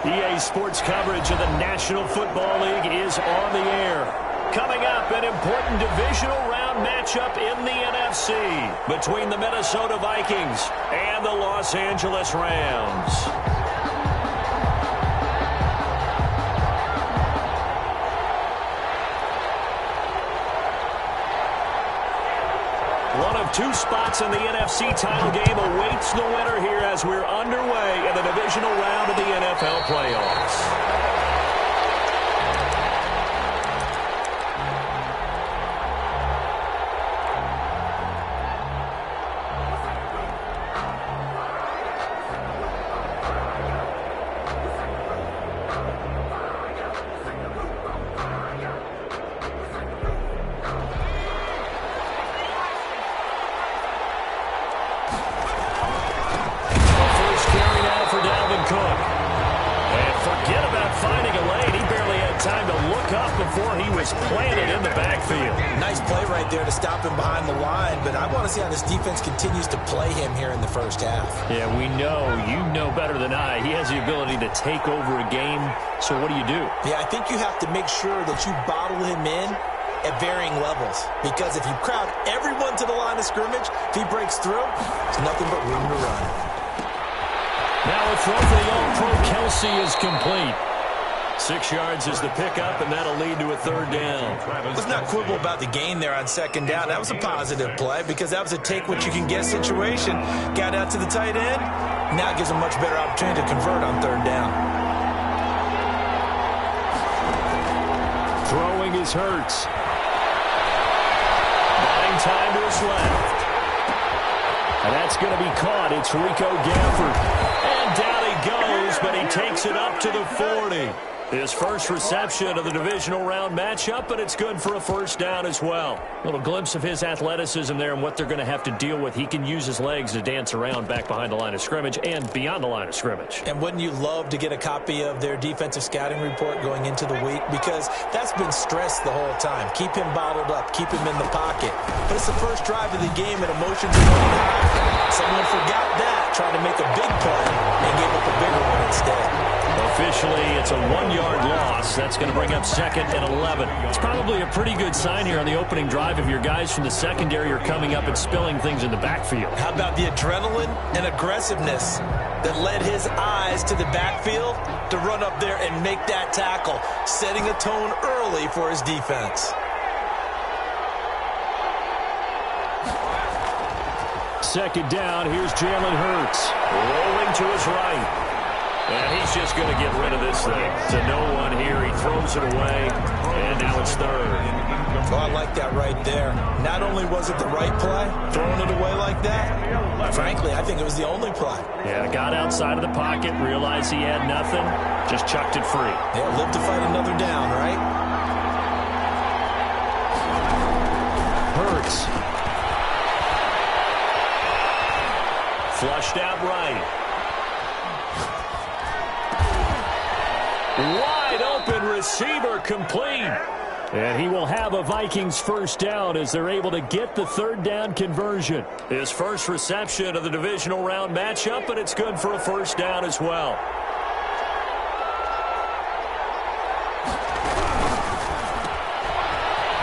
EA Sports coverage of the National Football League is on the air. Coming up, an important divisional round matchup in the NFC between the Minnesota Vikings and the Los Angeles Rams. One of two spots in the NFC title game awaits the winner here as we're underway in the divisional round of the NFL playoffs. Before he was planted in the backfield. Nice play right there to stop him behind the line, but I want to see how this defense continues to play him here in the first half. Yeah, we know. You know better than I. He has the ability to take over a game, so what do you do? Yeah, I think you have to make sure that you bottle him in at varying levels, because if you crowd everyone to the line of scrimmage, if he breaks through, there's nothing but room to run. Now a throw for the All-Pro Kelsey is complete. 6 yards is the pickup, and that'll lead to a third down. Let's not quibble about the gain there on second down. That was a positive play because that was a take-what-you-can-get situation. Got out to the tight end. Now it gives him a much better opportunity to convert on third down. Throwing is Hurts. Buying time to his left. And that's going to be caught. It's Rico Gafford. And down he goes, but he takes it up to the 40. His first reception of the divisional round matchup, but it's good for a first down as well. A little glimpse of his athleticism there and what they're going to have to deal with. He can use his legs to dance around back behind the line of scrimmage and beyond the line of scrimmage. And wouldn't you love to get a copy of their defensive scouting report going into the week? Because that's been stressed the whole time. Keep him bottled up. Keep him in the pocket. But it's the first drive of the game and emotions are running high. Someone forgot that, trying to make a big play and gave up a bigger one instead. Officially, it's a 1-yard loss. That's going to bring up 2nd and 11. It's probably a pretty good sign here on the opening drive if your guys from the secondary are coming up and spilling things in the backfield. How about the adrenaline and aggressiveness that led his eyes to the backfield to run up there and make that tackle, setting a tone early for his defense. Second down, here's Jalen Hurts. Rolling to his right. And he's just going to get rid of this thing. To no one here. He throws it away. And now it's third. Oh, I like that right there. Not only was it the right play, throwing it away like that, frankly, I think it was the only play. Yeah, got outside of the pocket, realized he had nothing, just chucked it free. Yeah, live to fight another down, right? Hurts. Flushed out right. Wide open receiver complete. And he will have a Vikings first down as they're able to get the third down conversion. His first reception of the divisional round matchup, but it's good for a first down as well.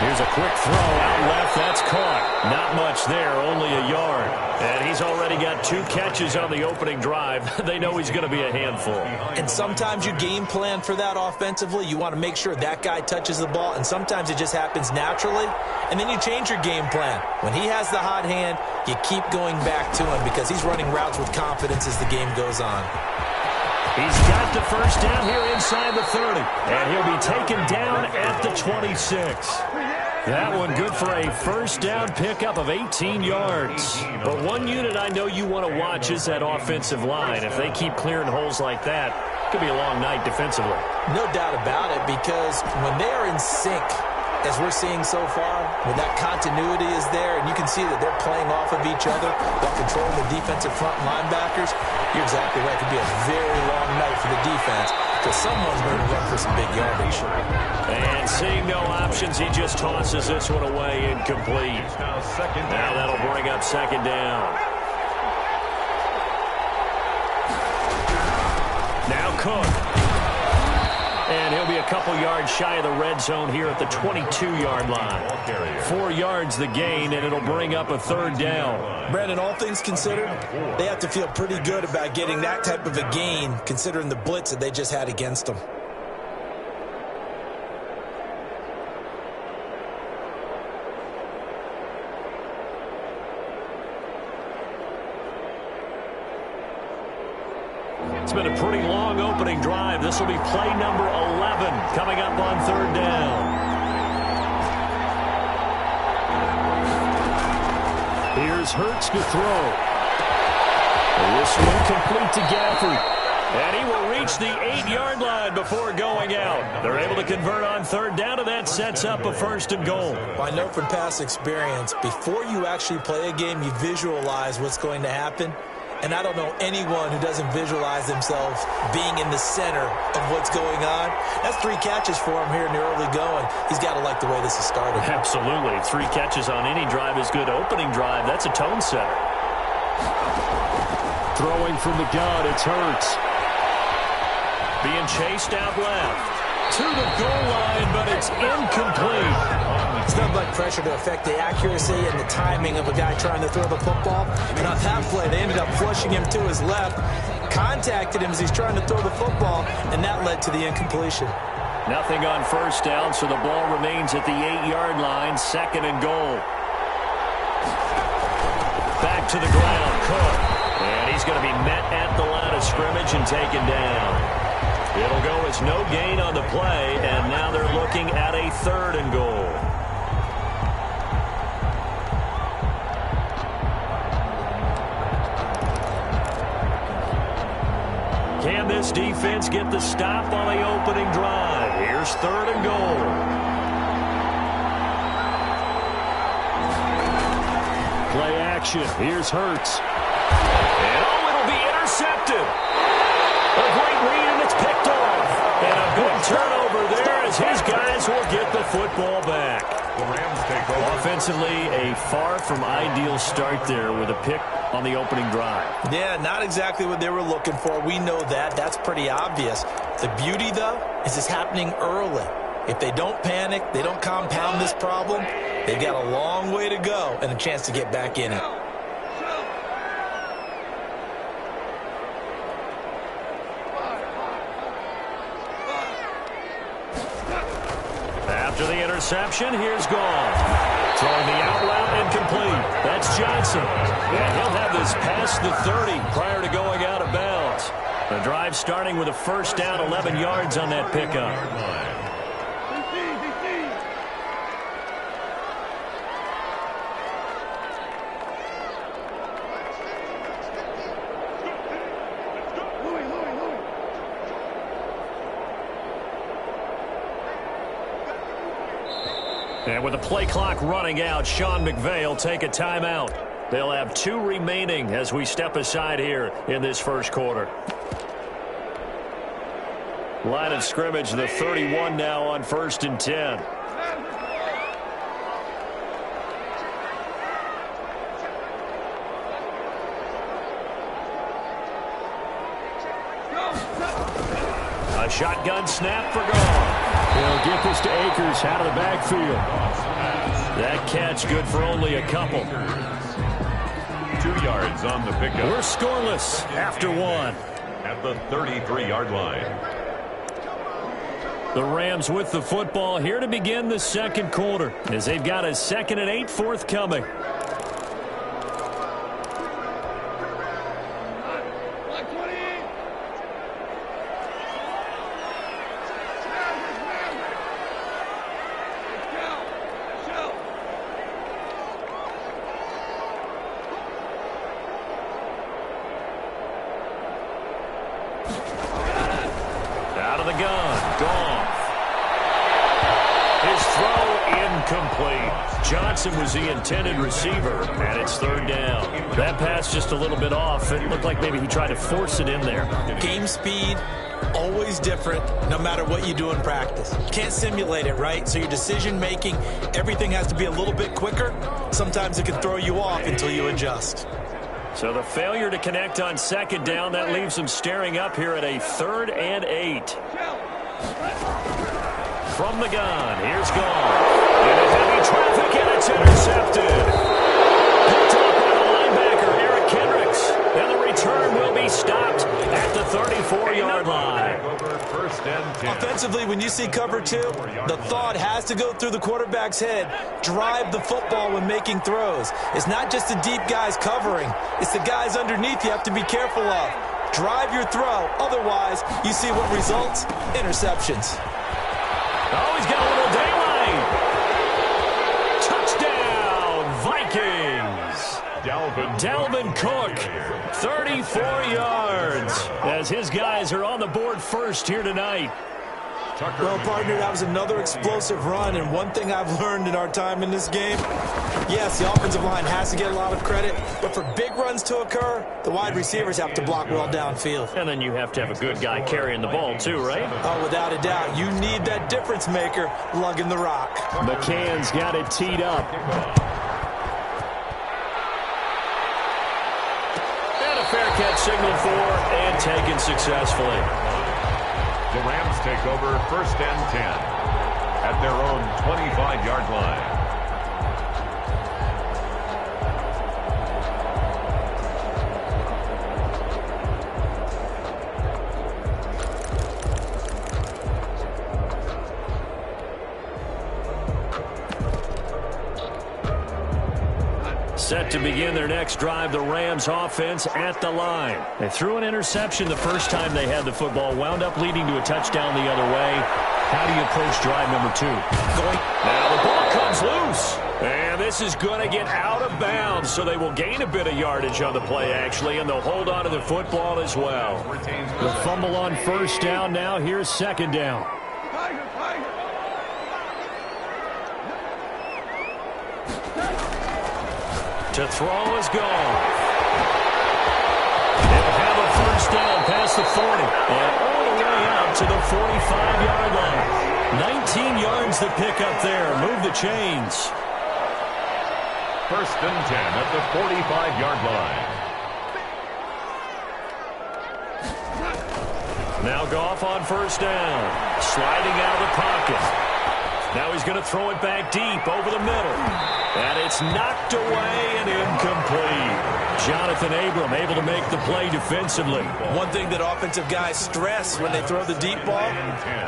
Here's a quick throw out left. That's caught. Not much there, only a yard. And he's already got 2 catches on the opening drive. They know he's going to be a handful. And sometimes you game plan for that offensively. You want to make sure that guy touches the ball, and sometimes it just happens naturally. And then you change your game plan. When he has the hot hand, you keep going back to him because he's running routes with confidence as the game goes on. He's got the first down here inside the 30. And he'll be taken down at the 26. That one good for a first down pickup of 18 yards. But one unit I know you want to watch is that offensive line. If they keep clearing holes like that, it could be a long night defensively. No doubt about it, because when they are in sync, as we're seeing so far, when that continuity is there and you can see that they're playing off of each other while controlling the defensive front linebackers, you're exactly right. It could be a very long night for the defense because someone's going to run for some big yardage. And seeing no options, he just tosses this one away incomplete. Now that'll bring up second down. Now Cook. And he'll be a couple yards shy of the red zone here at the 22-yard line. 4 yards the gain, and it'll bring up a third down. Brandon, all things considered, they have to feel pretty good about getting that type of a gain, considering the blitz that they just had against them. It's been a pretty long opening drive. This will be play number 11 coming up on third down. Here's Hurts to throw. This one complete to Gafford. And he will reach the 8-yard line before going out. They're able to convert on third down, and that sets up a first and goal. I know from past experience, before you actually play a game, you visualize what's going to happen. And I don't know anyone who doesn't visualize themselves being in the center of what's going on. That's 3 catches for him here in the early going. He's got to like the way this is started. Absolutely. 3 catches on any drive is good. Opening drive, that's a tone setter. Throwing from the gun, it's Hurts. Being chased out left. To the goal line, but it's incomplete. It's not much pressure to affect the accuracy and the timing of a guy trying to throw the football. And on that play, they ended up flushing him to his left, contacted him as he's trying to throw the football, and that led to the incompletion. Nothing on first down, so the ball remains at the 8-yard line, second and goal. Back to the ground, Cook. And he's going to be met at the line of scrimmage and taken down. It'll go as no gain on the play, and now they're looking at a third and goal. Can this defense get the stop on the opening drive? Here's third and goal. Play action. Here's Hurts. And it'll be intercepted. A great read, and it's picked off. And a big turnover there as his guys will get the football back. The Rams take over. Offensively, a far from ideal start there with a pick on the opening drive. Yeah, not exactly what they were looking for. We know that. That's pretty obvious. The beauty, though, is it's happening early. If they don't panic, they don't compound this problem, they've got a long way to go and a chance to get back in it. After the interception, here's Gone. Throwing the out route incomplete. That's Johnson. And he'll have this past the 30 prior to going out of bounds. The drive starting with a first down, 11 yards on that pickup. And with the play clock running out, Sean McVay will take a timeout. They'll have 2 remaining as we step aside here in this first quarter. Line of scrimmage, the 31 now on 1st and 10. A shotgun snap for Gone. They'll get this to Akers out of the backfield. That catch good for only a couple. 2 yards on the pickup. We're scoreless after 1. At the 33-yard line. The Rams with the football here to begin the second quarter as they've got a 2nd and 8 forthcoming. Out of the gun, Goff. His throw incomplete. Johnson was the intended receiver, and it's 3rd down. That pass just a little bit off. It looked like maybe he tried to force it in there. Game speed, always different, no matter what you do in practice. You can't simulate it, right? So your decision-making, everything has to be a little bit quicker. Sometimes it can throw you off until you adjust. So the failure to connect on 2nd down, that leaves them staring up here at a 3rd and 8. From the gun, here's Gone. Into heavy traffic, and it's intercepted. Picked off by the linebacker, Eric Kendricks. And the return will be stopped at the 34-yard line. First and 10. Offensively, when you see cover 2, the thought has to go through the quarterback's head. Drive the football when making throws. It's not just the deep guys covering. It's the guys underneath you have to be careful of. Drive your throw. Otherwise, you see what results? Interceptions. Oh, he's got a little daylight. Touchdown, Vikings. Dalvin Cook, 34 yards, as his guys are on the board first here tonight. Well, partner, that was another explosive run, and one thing I've learned in our time in this game, yes, the offensive line has to get a lot of credit, but for big runs to occur, the wide receivers have to block well downfield. And then you have to have a good guy carrying the ball too, right? Oh, without a doubt. You need that difference maker lugging the rock. McCann's got it teed up. And a fair catch signaled for and taken successfully. The Rams take over first and 10 at their own 25-yard line. Set to begin their next drive, the Rams offense at the line. They threw an interception the first time they had the football, wound up leading to a touchdown the other way. How do you approach drive number 2? Now the ball comes loose. And this is going to get out of bounds, so they will gain a bit of yardage on the play, actually, and they'll hold on to the football as well. The fumble on first down now. Here's second down. To throw is gone. They'll have a first down past the 40. And all the way out to the 45-yard line. 19 yards to pick up there. Move the chains. First and 10 at the 45-yard line. Now Goff on first down. Sliding out of the pocket. Now he's going to throw it back deep over the middle. And it's knocked away and incomplete. Jonathan Abram able to make the play defensively. One thing that offensive guys stress when they throw the deep ball,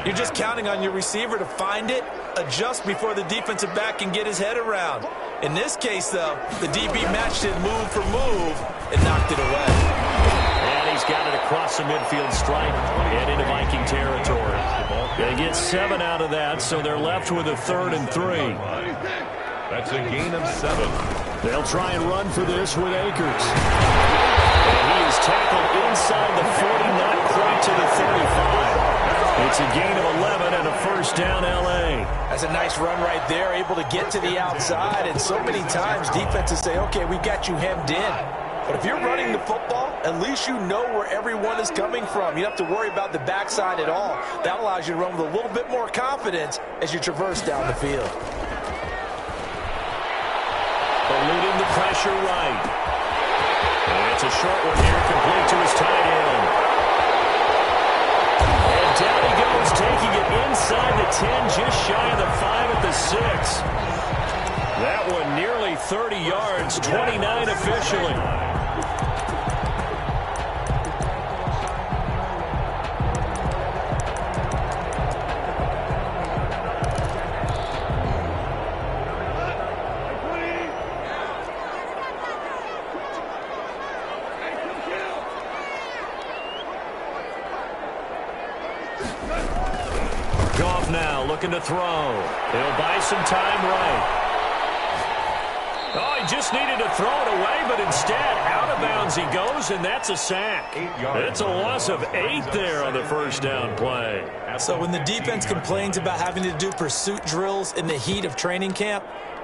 you're just counting on your receiver to find it, adjust before the defensive back can get his head around. In this case, though, the DB matched it move for move and knocked it away. And he's got it across the midfield stripe and into Viking territory. They get 7 out of that, so they're left with a 3rd and 3. That's a gain of 7. They'll try and run for this with Akers. And he is tackled inside the 40, not quite to the 35. It's a gain of 11 and a first down, L.A. That's a nice run right there, able to get to the outside. And so many times defenses say, okay, we got you hemmed in. But if you're running the football, at least you know where everyone is coming from. You don't have to worry about the backside at all. That allows you to run with a little bit more confidence as you traverse down the field. Eluding the pressure right. And it's a short one here, complete to his tight end. And down he goes, taking it inside the 10, just shy of the 5 at the 6. That one nearly 30 yards, 29 officially. Goff now looking to throw. He'll buy some time right. Oh, he just needed to throw it away, but instead, out of bounds he goes, and that's a sack. It's a loss of 8 there on the first down play. So when the defense complains about having to do pursuit drills in the heat of training camp,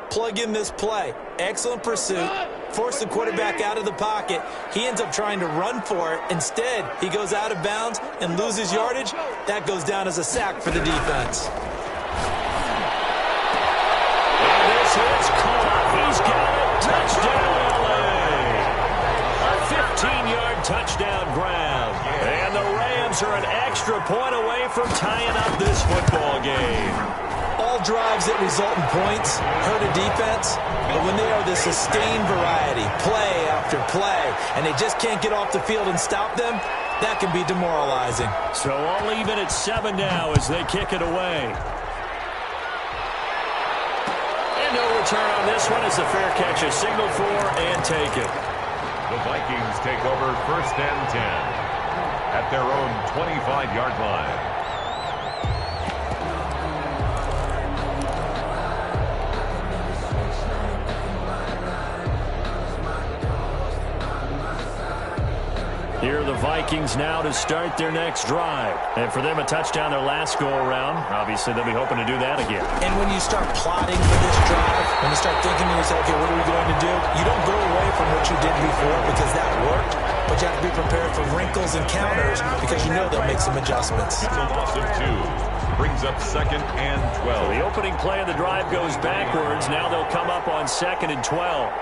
plug in this play. Excellent pursuit. Force the quarterback out of the pocket. He ends up trying to run for it. Instead, he goes out of bounds and loses yardage. That goes down as a sack for the defense. And this hit's caught. He's got it. Touchdown, L.A. A 15-yard touchdown grab. And the Rams Rams are an extra point away from tying up this football game. All drives that result in points hurt a defense, but when they are the sustained variety, play after play, and they just can't get off the field and stop them, that can be demoralizing. So all even at 7 now as they kick it away. And no return on this one as the fair catch is signaled for and taken. The Vikings take over 1st and 10 at their own 25-yard line. Here are the Vikings now to start their next drive. And for them, a touchdown their last go-around. Obviously, they'll be hoping to do that again. And when you start plotting for this drive, when you start thinking to yourself, okay, what are we going to do? You don't go away from what you did before because that worked, but you have to be prepared for wrinkles and counters because you know they'll make some adjustments. It's a loss of 2. Brings up 2nd and 12. The opening play of the drive goes backwards. Now they'll come up on 2nd and 12.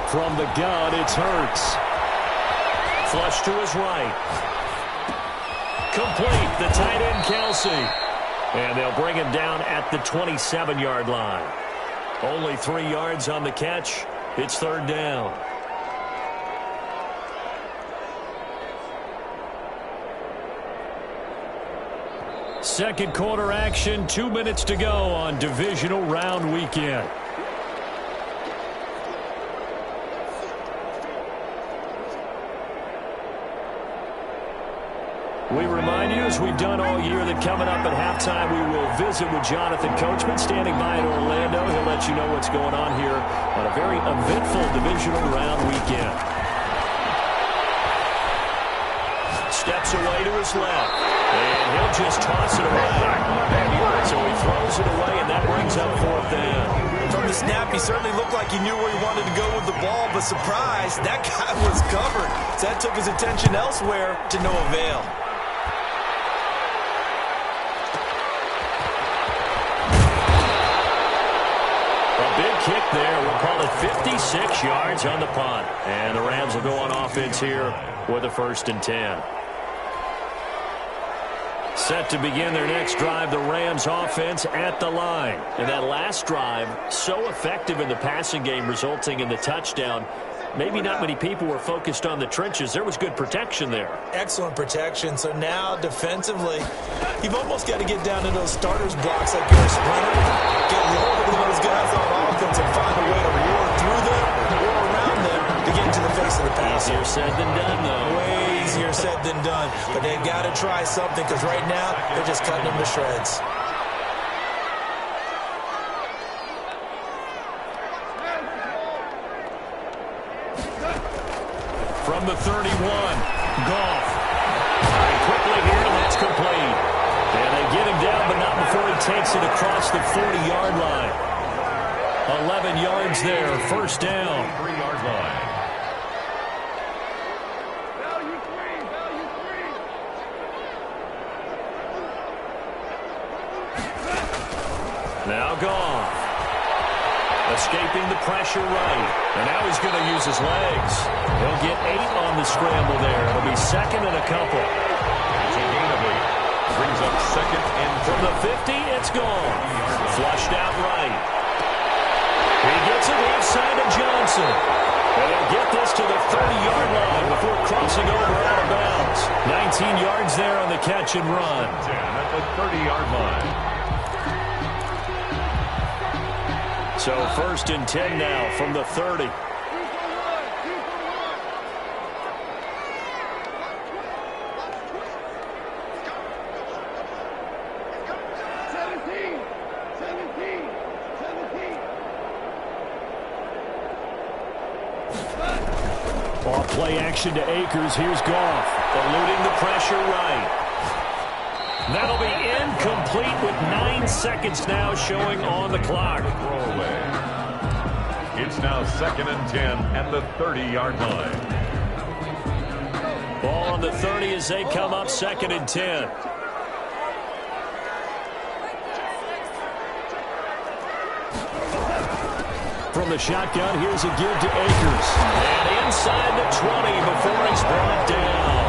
From the gun, it's Hurts. Flush to his right. Complete, the tight end, Kelsey. And they'll bring him down at the 27-yard line. Only 3 yards on the catch. It's 3rd down. Second quarter action, 2 minutes to go on divisional round weekend. We remind you, as we've done all year, that coming up at halftime, we will visit with Jonathan Coachman standing by in Orlando. He'll let you know what's going on here on a very eventful divisional round weekend. Steps away to his left, and he'll just toss it away. So he throws it away, and that brings up 4th down. From the snap, he certainly looked like he knew where he wanted to go with the ball, but surprise, that guy was covered. So that took his attention elsewhere to no avail. Kick there. We'll call it 56 yards on the punt. And the Rams will go on offense here with a 1st and 10. Set to begin their next drive, the Rams offense at the line. And that last drive, so effective in the passing game, resulting in the touchdown. Maybe not many people were focused on the trenches. There was good protection there. Excellent protection. So now, defensively, you've almost got to get down to those starters blocks like you're a sprinter. Get lower than those guys on offense and find a way to roar through them or around them to get into the face of the pass. Easier said than done, though. Way easier said than done. But they've got to try something because right now, they're just cutting them to shreds. From the 31, Goff. And quickly here, and that's complete. And they get him down, but not before he takes it across the 40-yard line. 11 yards there, 1st down. 3-yard line. Now Goff. Escaping the pressure right. And now he's going to use his legs. He'll get 8 on the scramble there. It'll be 2nd and a couple. It's a gain of 8. Brings up 2nd and 2. From the 50, it's gone. Flushed out right. He gets it left side to Johnson. And he'll get this to the 30-yard line before crossing over out of bounds. 19 yards there on the catch and run. 10 at the 30-yard line. So 1st and 10 now from the 30. Off play action to Akers. Here's Goff. Eluding the pressure right. That'll be incomplete with 9 seconds now showing on the clock. Throwaway. It's now 2nd and 10 at the 30-yard line. Ball on the 30 as they come up 2nd and 10. From from the shotgun. Here's a give to Akers. And inside the 20 before he's brought down.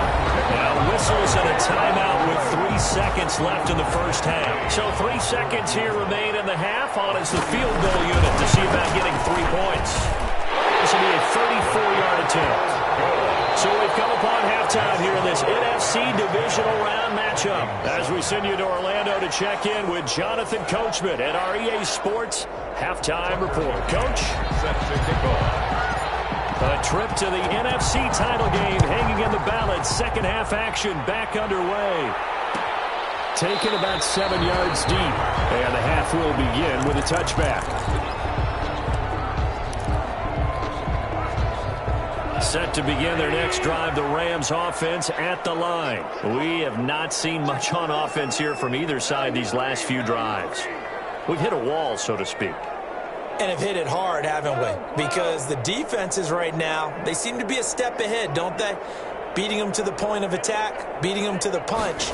Now whistles and a timeout with 3 seconds left in the first half. So 3 seconds here remain in the half. On is the field goal unit to see about getting 3 points. This will be a 34-yard attempt. So we've come upon halftime here in this NFC Divisional Round matchup. As we send you to Orlando to check in with Jonathan Coachman at our EA Sports Halftime Report. Coach? Set to kick off. A trip to the NFC title game hanging in the balance. Second half action back underway. Taken about 7 yards deep. And the half will begin with a touchback. Set to begin their next drive, the Rams offense at the line. We have not seen much on offense here from either side these last few drives. We've hit a wall, so to speak. And have hit it hard, haven't we? Because the defenses right now, they seem to be a step ahead, don't they? Beating them to the point of attack, beating them to the punch.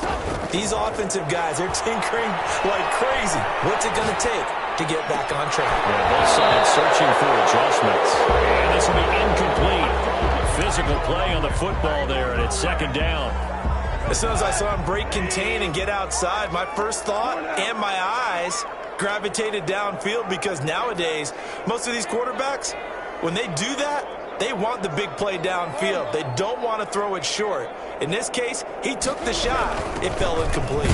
These offensive guys, they're tinkering like crazy. What's it going to take to get back on track? Yeah, both sides searching for adjustments. And this will be incomplete. Physical play on the football there, and it's second down. As soon as I saw him break contain and get outside, my first thought and my eyes gravitated downfield, because nowadays, most of these quarterbacks, when they do that, they want the big play downfield. They don't want to throw it short. In this case, he took the shot. It fell incomplete.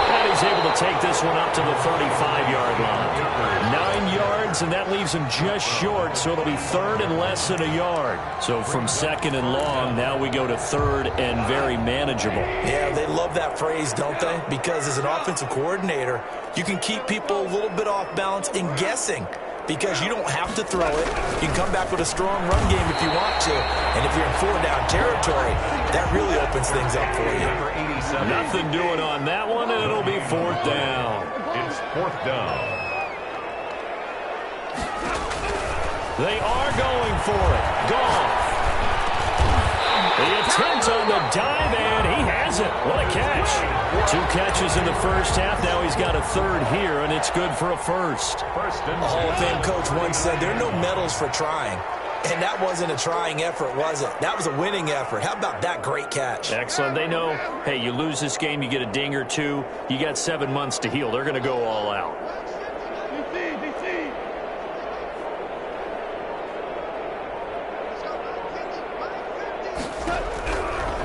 And he's able to take this one up to the 35-yard line. 9 yards, and that leaves him just short, so it'll be third and less than a yard. So from second and long, now we go to third and very manageable. Yeah, they love that phrase, don't they? Because as an offensive coordinator, you can keep people a little bit off balance and guessing, because you don't have to throw it. You can come back with a strong run game if you want to. And if you're in 4-down territory, that really opens things up for you. Nothing doing on that one, and it'll be fourth down. It's fourth down. They are going for it. Goff. The attempt on the dive, and he has it. What a catch. 2 catches in the first half. Now he's got a third here, and it's good for a first. A Hall of Fame coach once said, there are no medals for trying. And that wasn't a trying effort, was it? That was a winning effort. How about that great catch? Excellent. They know, hey, you lose this game, you get a ding or two. You got 7 months to heal. They're going to go all out.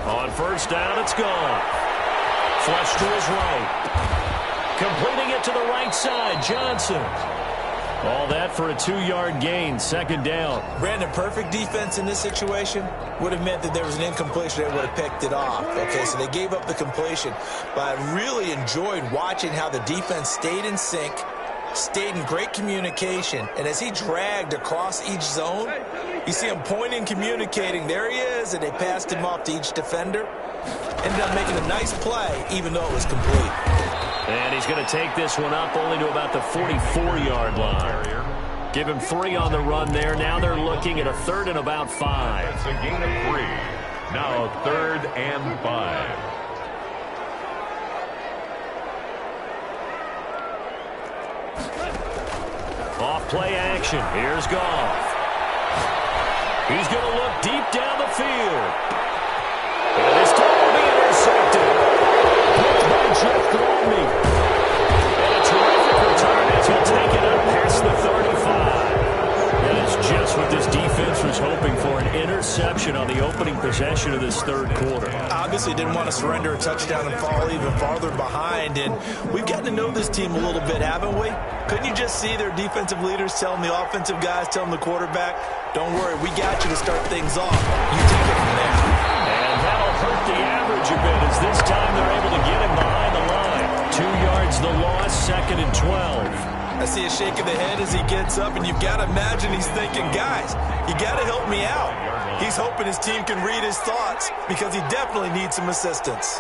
On first down, it's gone. Flush to his right. Completing it to the right side, Johnson. All that for a 2-yard gain, second down. Brandon, perfect defense in this situation would have meant that there was an incompletion. They would have picked it off. Okay, so they gave up the completion. But I really enjoyed watching how the defense stayed in sync, stayed in great communication. And as he dragged across each zone, you see him pointing, communicating. There he is, and they passed him off to each defender. Ended up making a nice play, even though it was complete. And he's going to take this one up only to about the 44-yard line. Give him 3 on the run there. Now they're looking at a third and about 5. It's a gain of 3. Now third and 5. Off play action. Here's Goff. He's going to look deep down the field. And this time will be intercepted. Picked by Jeff Gladney. And a terrific return as he'll take it up past the 35. That is just what this defense was hoping for, an interception on the opening possession of this third quarter. Obviously didn't want to surrender a touchdown and fall even farther behind. And we've gotten to know this team a little bit, haven't we? Couldn't you just see their defensive leaders telling the offensive guys, telling the quarterback, don't worry, we got you to start things off. You take it from there. And that'll hurt the average a bit, as this time they're able to get him behind the line. 2 yards the loss, second and 12. I see a shake of the head as he gets up, and you've got to imagine he's thinking, guys, you got to help me out. He's hoping his team can read his thoughts, because he definitely needs some assistance.